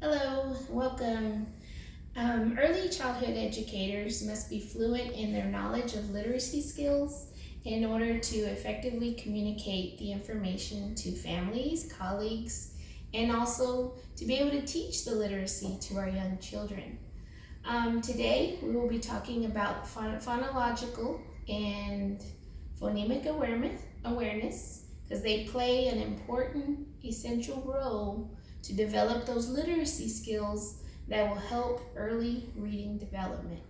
Hello, welcome. Early childhood educators must be fluent in their knowledge of literacy skills in order to effectively communicate the information to families, colleagues, and also to be able to teach the literacy to our young children. Today, we will be talking about phonological and phonemic awareness because they play an important, essential role to develop those literacy skills that will help early reading development.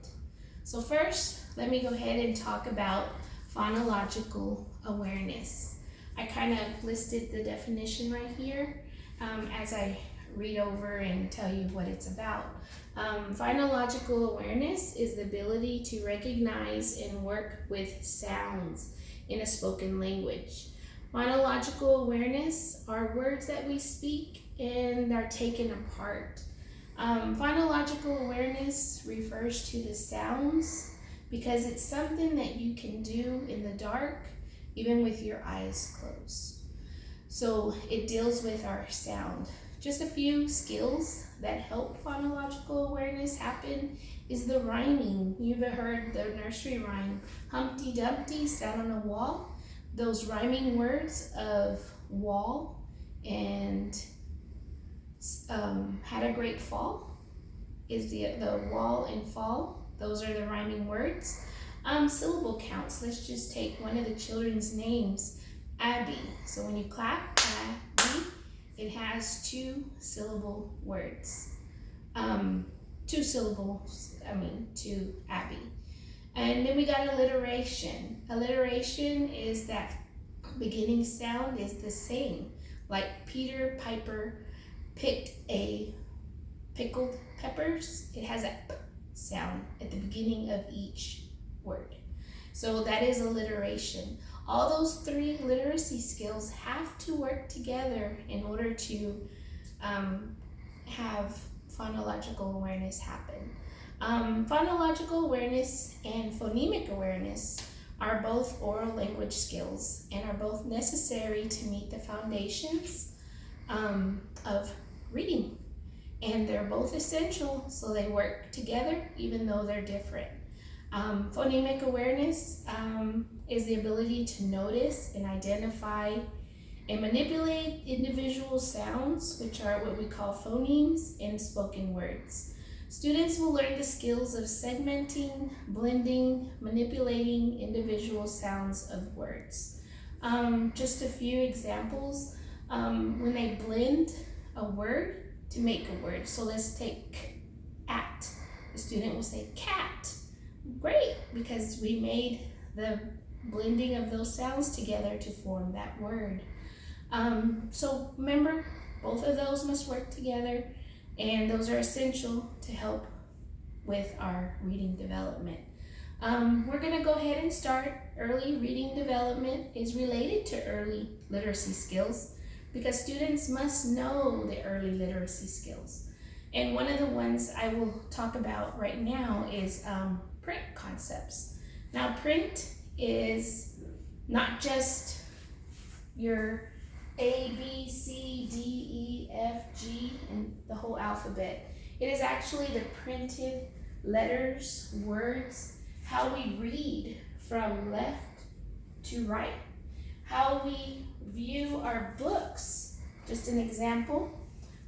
So first, let me go ahead and talk about phonological awareness. I kind of listed the definition right here as I read over and tell you what it's about. Phonological awareness is the ability to recognize and work with sounds in a spoken language. Phonological awareness are words that we speak and are taken apart. Phonological awareness refers to the sounds because it's something that you can do in the dark, even with your eyes closed. So it deals with our sound. Just a few skills that help phonological awareness happen is the rhyming. You've heard the nursery rhyme, Humpty Dumpty sat on a wall. Those rhyming words of wall and had a great fall is the wall and fall. Those are the rhyming words. Syllable counts. Let's just take one of the children's names, Abby. So when you clap, Abby, it has two syllable words. Two syllables, to Abby. And then we got alliteration. Alliteration is that beginning sound is the same. Like Peter Piper picked a pickled peppers. It has a p sound at the beginning of each word. So that is alliteration. All those three literacy skills have to work together in order to have phonological awareness happen. Phonological awareness and phonemic awareness are both oral language skills and are both necessary to meet the foundations of reading. And they're both essential, so they work together even though they're different. Phonemic awareness is the ability to notice and identify and manipulate individual sounds, which are what we call phonemes in spoken words. Students will learn the skills of segmenting, blending, manipulating individual sounds of words. Just a few examples. When they blend a word to make a word. So let's take at. The student will say cat. Great, because we made the blending of those sounds together to form that word. So remember, both of those must work together, and those are essential to help with our reading development. We're going to go ahead and start. Early reading development is related to early literacy skills because students must know the early literacy skills. And one of the ones I will talk about right now is print concepts. Now, print is not just your A, B, C, D, E, F, G, and the whole alphabet. It is actually the printed letters, words, how we read from left to right, how we view our books. Just an example,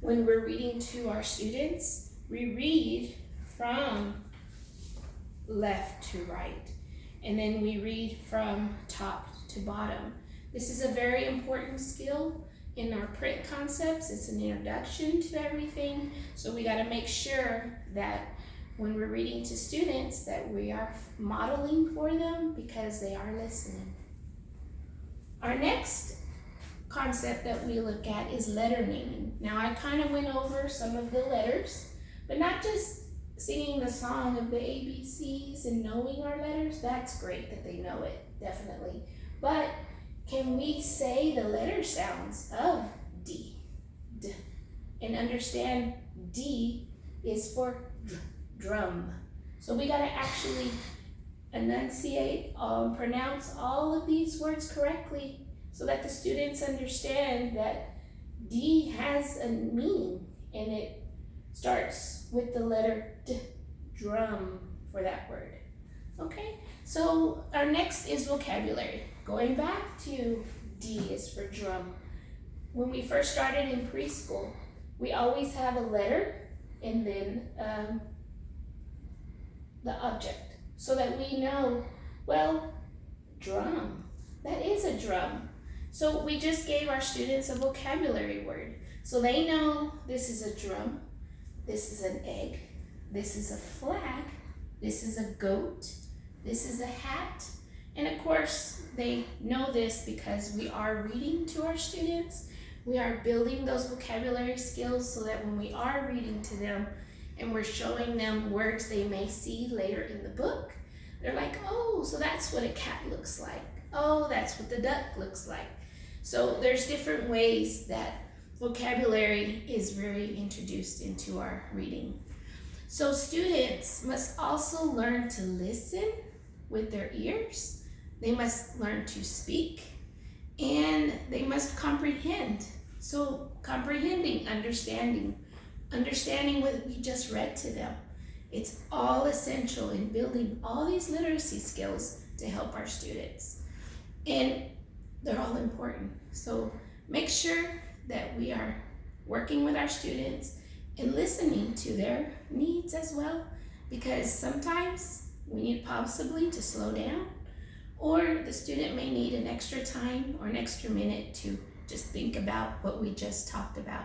when we're reading to our students, we read from left to right, and then we read from top to bottom. This is a very important skill in our print concepts. It's an introduction to everything, so we got to make sure that when we're reading to students that we are modeling for them because they are listening. Our next concept that we look at is letter naming. Now, I kind of went over some of the letters, but not just singing the song of the ABCs and knowing our letters. That's great that they know it, definitely. But can we say the letter sounds of D, D, and understand D is for drum? So we got to actually enunciate, pronounce all of these words correctly so that the students understand that D has a meaning and it starts with the letter D, drum for that word. Okay, so our next is vocabulary. Going back to D is for drum. When we first started in preschool, we always have a letter and then the object so that we know, well, drum. That is a drum. So we just gave our students a vocabulary word. So they know this is a drum, this is an egg, this is a flag, this is a goat, this is a hat. And of course, they know this because we are reading to our students. We are building those vocabulary skills so that when we are reading to them and we're showing them words they may see later in the book, they're like, oh, so that's what a cat looks like. Oh, that's what the duck looks like. So there's different ways that vocabulary is really introduced into our reading. So students must also learn to listen with their ears. They must learn to speak, and they must comprehend. So comprehending, understanding what we just read to them. It's all essential in building all these literacy skills to help our students. And they're all important. So make sure that we are working with our students and listening to their needs as well, because sometimes we need possibly to slow down, or the student may need an extra time or an extra minute to just think about what we just talked about.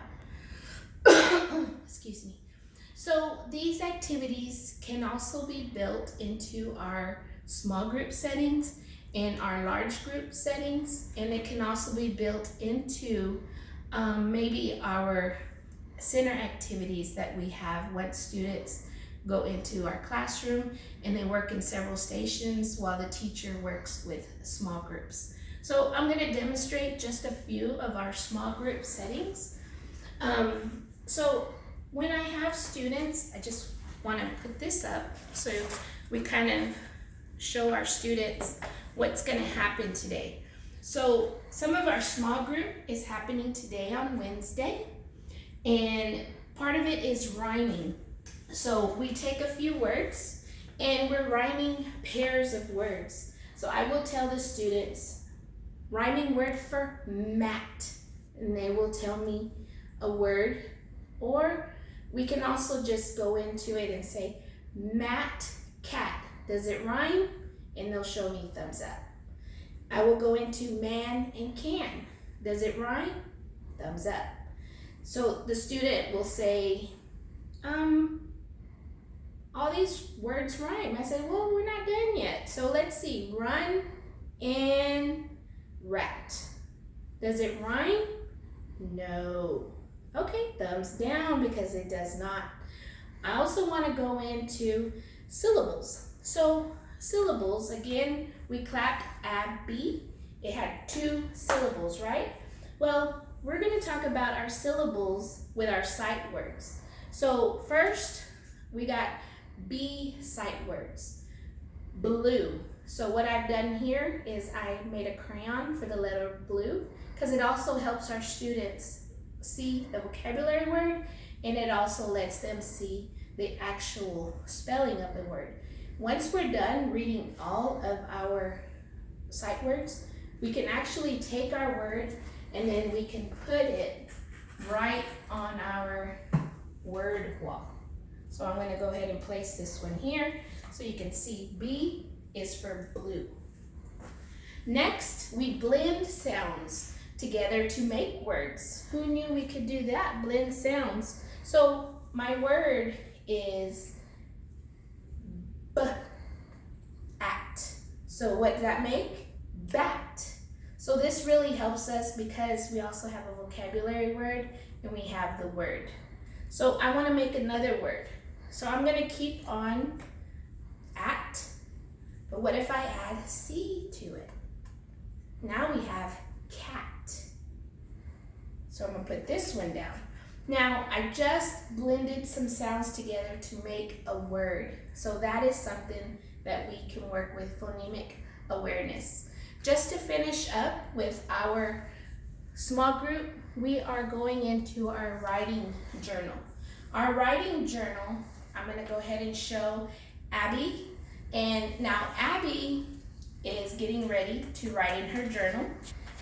Excuse me. So these activities can also be built into our small group settings and our large group settings, and it can also be built into maybe our center activities that we have once students go into our classroom and they work in several stations while the teacher works with small groups. So I'm going to demonstrate just a few of our small group settings. So when I have students, I just want to put this up so we kind of show our students what's going to happen today. So some of our small group is happening today on Wednesday, and part of it is rhyming. So we take a few words and we're rhyming pairs of words. So I will tell the students rhyming word for mat, and they will tell me a word, or we can also just go into it and say mat cat. Does it rhyme? And they'll show me thumbs up. I will go into man and can. Does it rhyme? Thumbs up. So the student will say, all these words rhyme. I said, well, we're not done yet. So let's see, run and rat. Does it rhyme? No. Okay, thumbs down because it does not. I also want to go into syllables. So syllables, again, we clapped Abby. It had 2 syllables, right? Well, we're going to talk about our syllables with our sight words. So first, we got B sight words. Blue. So what I've done here is I made a crayon for the letter blue because it also helps our students see the vocabulary word, and it also lets them see the actual spelling of the word. Once we're done reading all of our sight words, we can actually take our word and then we can put it right on our word wall. So I'm going to go ahead and place this one here so you can see B is for blue. Next, we blend sounds together to make words. Who knew we could do that? Blend sounds. So my word is B-at. So what does that make? Bat. So this really helps us because we also have a vocabulary word and we have the word. So I want to make another word. So I'm going to keep on at, but what if I add C to it? Now we have cat. So I'm going to put this one down. Now I just blended some sounds together to make a word. So that is something that we can work with phonemic awareness. Just to finish up with our small group, we are going into our writing journal. Our writing journal, I'm going to go ahead and show Abby. And now Abby is getting ready to write in her journal.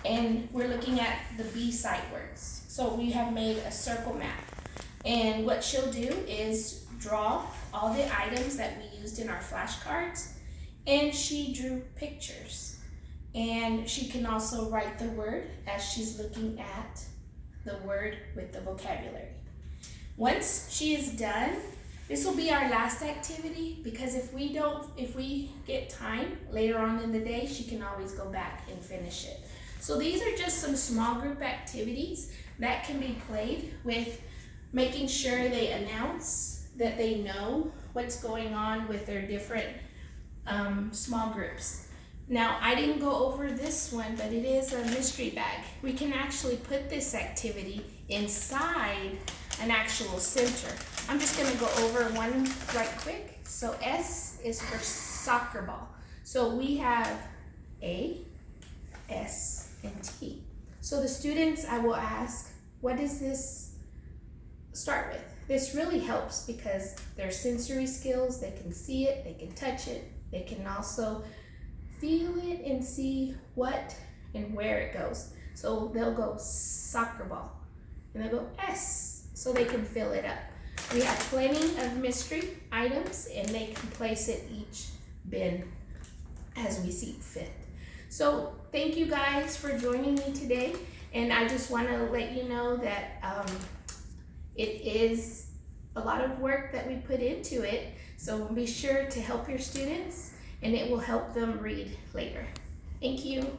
And we're looking at the B sight words. So we have made a circle map. And what she'll do is draw all the items that we used in our flashcards. And she drew pictures. And she can also write the word as she's looking at the word with the vocabulary. Once she is done, this will be our last activity, because if we get time later on in the day, she can always go back and finish it. So these are just some small group activities that can be played with, making sure they announce that they know what's going on with their different small groups. Now, I didn't go over this one, but it is a mystery bag. We can actually put this activity inside an actual center. I'm just going to go over one right quick. So S is for soccer ball. So we have A, S, and T. So the students, I will ask, what does this start with? This really helps because their sensory skills, they can see it, they can touch it, they can also feel it and see what and where it goes. So they'll go soccer ball and they'll go S, so they can fill it up. We have plenty of mystery items and they can place it each bin as we see fit. So thank you guys for joining me today, and I just want to let you know that it is a lot of work that we put into it, so be sure to help your students and it will help them read later. Thank you.